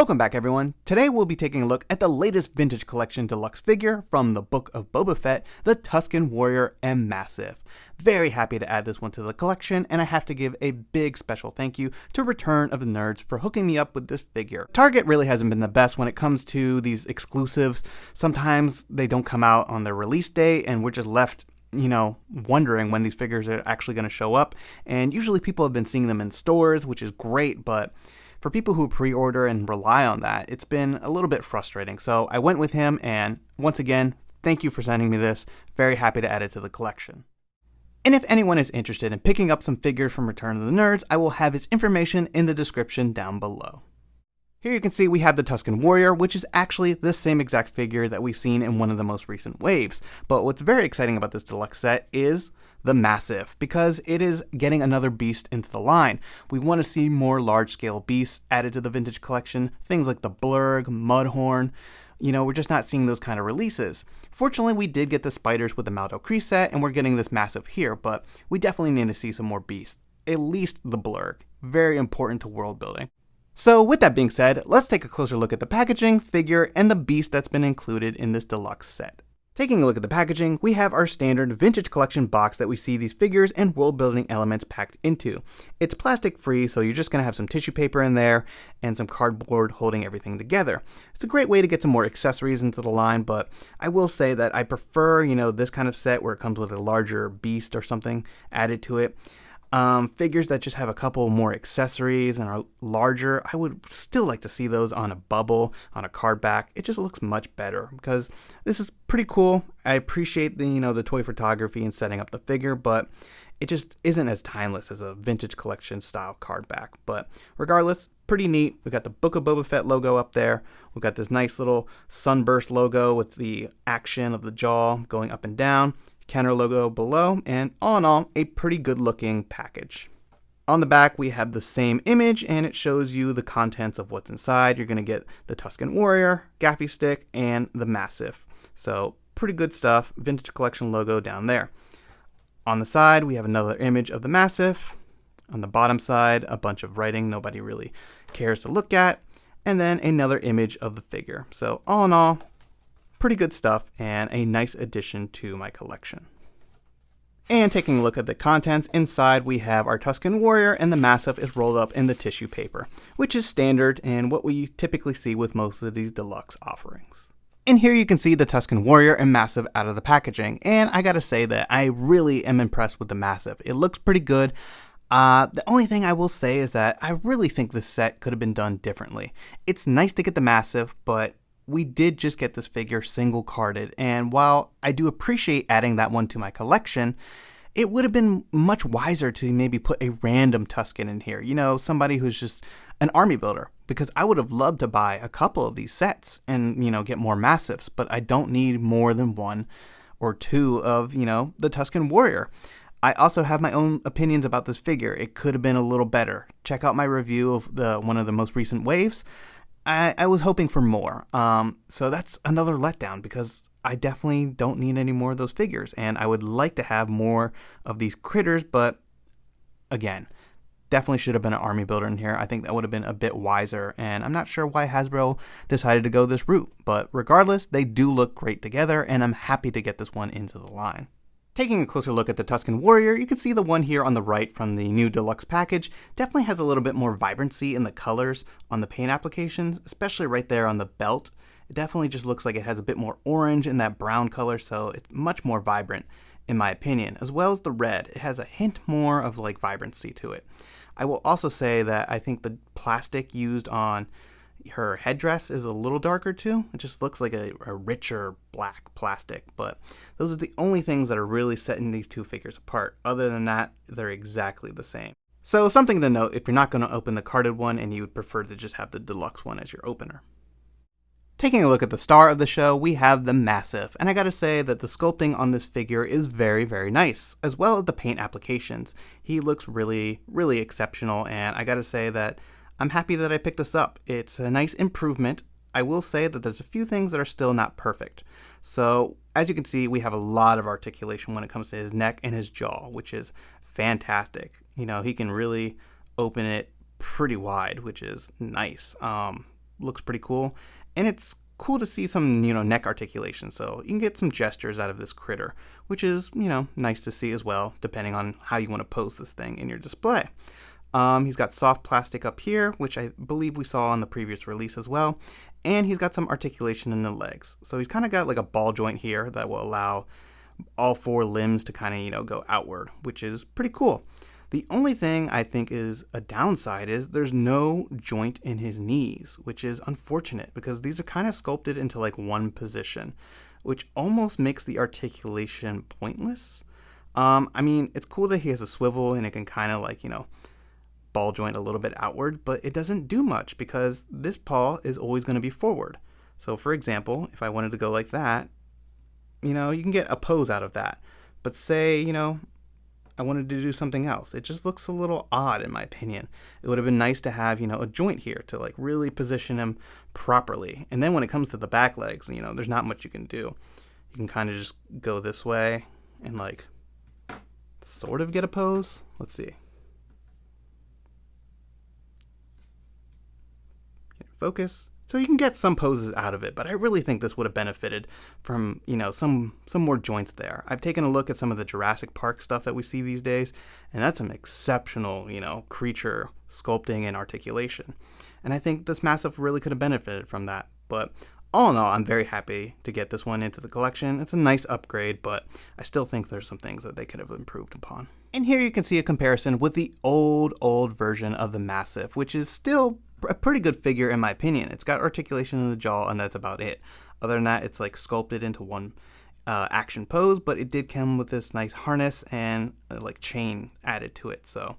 Welcome back, everyone. Today we'll be taking a look at the latest Vintage Collection Deluxe figure from the Book of Boba Fett, the Tusken Warrior Massiff. Very happy to add this one to the collection, and I have to give a big special thank you to Return of the Nerds for hooking me up with this figure. Target really hasn't been the best when it comes to these exclusives. Sometimes they don't come out on their release date, and we're just left wondering when these figures are actually going to show up. And usually people have been seeing them in stores, which is great, but for people who pre-order and rely on that, it's been a little bit frustrating. So I went with him, and once again, thank you for sending me this. Very happy to add it to the collection. And if anyone is interested in picking up some figures from Return of the Nerds, I will have his information in the description down below. Here you can see we have the Tusken Warrior, which is actually the same exact figure that we've seen in one of the most recent waves. But what's very exciting about this deluxe set is the Massiff, because it is getting another beast into the line. We want to see more large-scale beasts added to the vintage collection, things like the Blurg, Mudhorn. We're just not seeing those kind of releases. Fortunately, we did get the spiders with the Maldo Kree set, and we're getting this Massiff here, but we definitely need to see some more beasts. At least the Blurg. Very important to world building. So with that being said, let's take a closer look at the packaging, figure, and the beast that's been included in this deluxe set. Taking a look at the packaging, we have our standard vintage collection box that we see these figures and world building elements packed into. It's plastic free, so you're just going to have some tissue paper in there and some cardboard holding everything together. It's a great way to get some more accessories into the line, but I will say that I prefer, this kind of set where it comes with a larger beast or something added to it. Figures that just have a couple more accessories and are larger, I would still like to see those on a bubble, on a card back. It just looks much better because this is pretty cool. I appreciate the toy photography and setting up the figure, but it just isn't as timeless as a vintage collection style card back. But regardless, pretty neat. We got the Book of Boba Fett logo up there. We've got this nice little sunburst logo with the action of the jaw going up and down. Counter logo below, and all in all, a pretty good looking package. On the back, we have the same image, and it shows you the contents of what's inside. You're going to get the Tusken Warrior, Gaffy Stick, and the Massiff. So pretty good stuff. Vintage collection logo down there. On the side, we have another image of the Massiff. On the bottom side, a bunch of writing nobody really cares to look at. And then another image of the figure. So all in all, pretty good stuff and a nice addition to my collection. And taking a look at the contents, inside we have our Tusken Warrior, and the Massiff is rolled up in the tissue paper, which is standard and what we typically see with most of these deluxe offerings. And here you can see the Tusken Warrior and Massiff out of the packaging, and I gotta say that I really am impressed with the Massiff. It looks pretty good. The only thing I will say is that I really think this set could have been done differently. It's nice to get the Massiff, but we did just get this figure single carded, and while I do appreciate adding that one to my collection, it would have been much wiser to maybe put a random Tusken in here, somebody who's just an army builder, because I would have loved to buy a couple of these sets and, get more Massiffs, but I don't need more than one or two of, the Tusken Warrior. I also have my own opinions about this figure. It could have been a little better. Check out my review of one of the most recent waves. I was hoping for more, so that's another letdown because I definitely don't need any more of those figures, and I would like to have more of these critters, but again, definitely should have been an army builder in here. I think that would have been a bit wiser, and I'm not sure why Hasbro decided to go this route, but regardless, they do look great together, and I'm happy to get this one into the line. Taking a closer look at the Tusken Warrior, you can see the one here on the right from the new deluxe package definitely has a little bit more vibrancy in the colors on the paint applications, especially right there on the belt. It definitely just looks like it has a bit more orange in that brown color, so it's much more vibrant in my opinion, as well as the red. It has a hint more of vibrancy to it. I will also say that I think the plastic used on her headdress is a little darker too. It just looks like a richer black plastic, but those are the only things that are really setting these two figures apart. Other than that, they're exactly the same. So something to note if you're not going to open the carded one and you would prefer to just have the deluxe one as your opener. Taking a look at the star of the show, we have the Massiff, and I gotta say that the sculpting on this figure is very, very nice, as well as the paint applications. He looks really, really exceptional, and I gotta say that I'm happy that I picked this up. It's a nice improvement. I will say that there's a few things that are still not perfect. So, as you can see, we have a lot of articulation when it comes to his neck and his jaw, which is fantastic. He can really open it pretty wide, which is nice. looks pretty cool. And it's cool to see some, neck articulation. So you can get some gestures out of this critter, which is, nice to see as well, depending on how you want to pose this thing in your display. He's got soft plastic up here, which I believe we saw on the previous release as well. And he's got some articulation in the legs. So he's kind of got like a ball joint here that will allow all 4 limbs to kind of, go outward, which is pretty cool. The only thing I think is a downside is there's no joint in his knees, which is unfortunate because these are kind of sculpted into like one position, which almost makes the articulation pointless. I mean, it's cool that he has a swivel and it can kind of like, ball joint a little bit outward, but it doesn't do much because this paw is always going to be forward. So for example, if I wanted to go like that, you can get a pose out of that. But say, I wanted to do something else. It just looks a little odd in my opinion. It would have been nice to have, a joint here to like really position him properly. And then when it comes to the back legs, there's not much you can do. You can kind of just go this way and like sort of get a pose. Let's see. Focus. So you can get some poses out of it, but I really think this would have benefited from, some more joints there. I've taken a look at some of the Jurassic Park stuff that we see these days, and that's some exceptional, creature sculpting and articulation. And I think this Massiff really could have benefited from that. But all in all, I'm very happy to get this one into the collection. It's a nice upgrade, but I still think there's some things that they could have improved upon. And here you can see a comparison with the old version of the Massiff, which is still a pretty good figure in my opinion. It's got articulation in the jaw and that's about it. Other than that, it's like sculpted into one action pose, but it did come with this nice harness and like chain added to it. So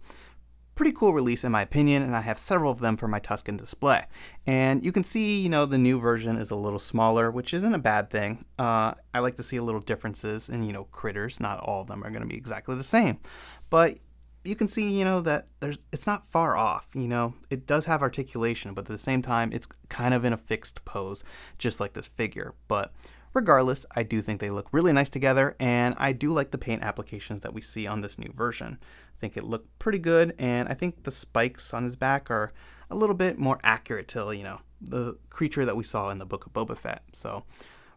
pretty cool release in my opinion, and I have several of them for my Tusken display. And you can see, the new version is a little smaller, which isn't a bad thing. I like to see a little differences in, critters. Not all of them are going to be exactly the same, but you can see, that it's not far off. It does have articulation, but at the same time, it's kind of in a fixed pose, just like this figure. But regardless, I do think they look really nice together, and I do like the paint applications that we see on this new version. I think it looked pretty good, and I think the spikes on his back are a little bit more accurate to, the creature that we saw in the Book of Boba Fett. So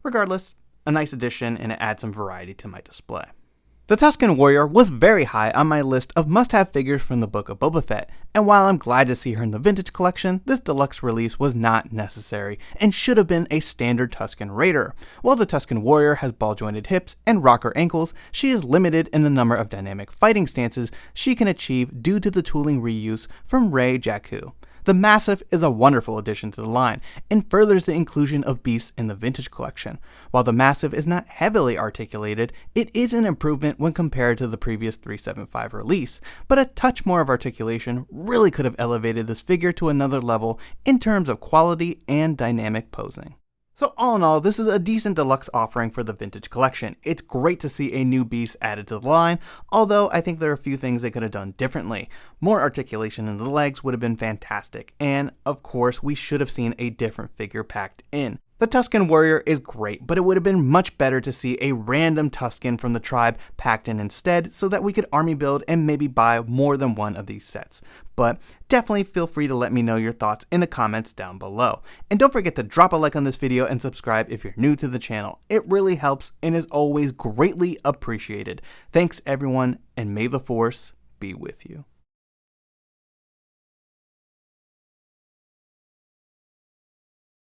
regardless, a nice addition, and it adds some variety to my display. The Tusken Warrior was very high on my list of must-have figures from the Book of Boba Fett, and while I'm glad to see her in the vintage collection, this deluxe release was not necessary and should have been a standard Tusken Raider. While the Tusken Warrior has ball-jointed hips and rocker ankles, she is limited in the number of dynamic fighting stances she can achieve due to the tooling reuse from Rey Jakku. The Massiff is a wonderful addition to the line and furthers the inclusion of beasts in the vintage collection. While the Massiff is not heavily articulated, it is an improvement when compared to the previous 375 release, but a touch more of articulation really could have elevated this figure to another level in terms of quality and dynamic posing. So all in all, this is a decent deluxe offering for the vintage collection. It's great to see a new beast added to the line, although I think there are a few things they could have done differently. More articulation in the legs would have been fantastic, and of course we should have seen a different figure packed in. The Tusken Warrior is great, but it would have been much better to see a random Tusken from the tribe packed in instead so that we could army build and maybe buy more than one of these sets. But definitely feel free to let me know your thoughts in the comments down below. And don't forget to drop a like on this video and subscribe if you're new to the channel. It really helps and is always greatly appreciated. Thanks everyone, and may the Force be with you.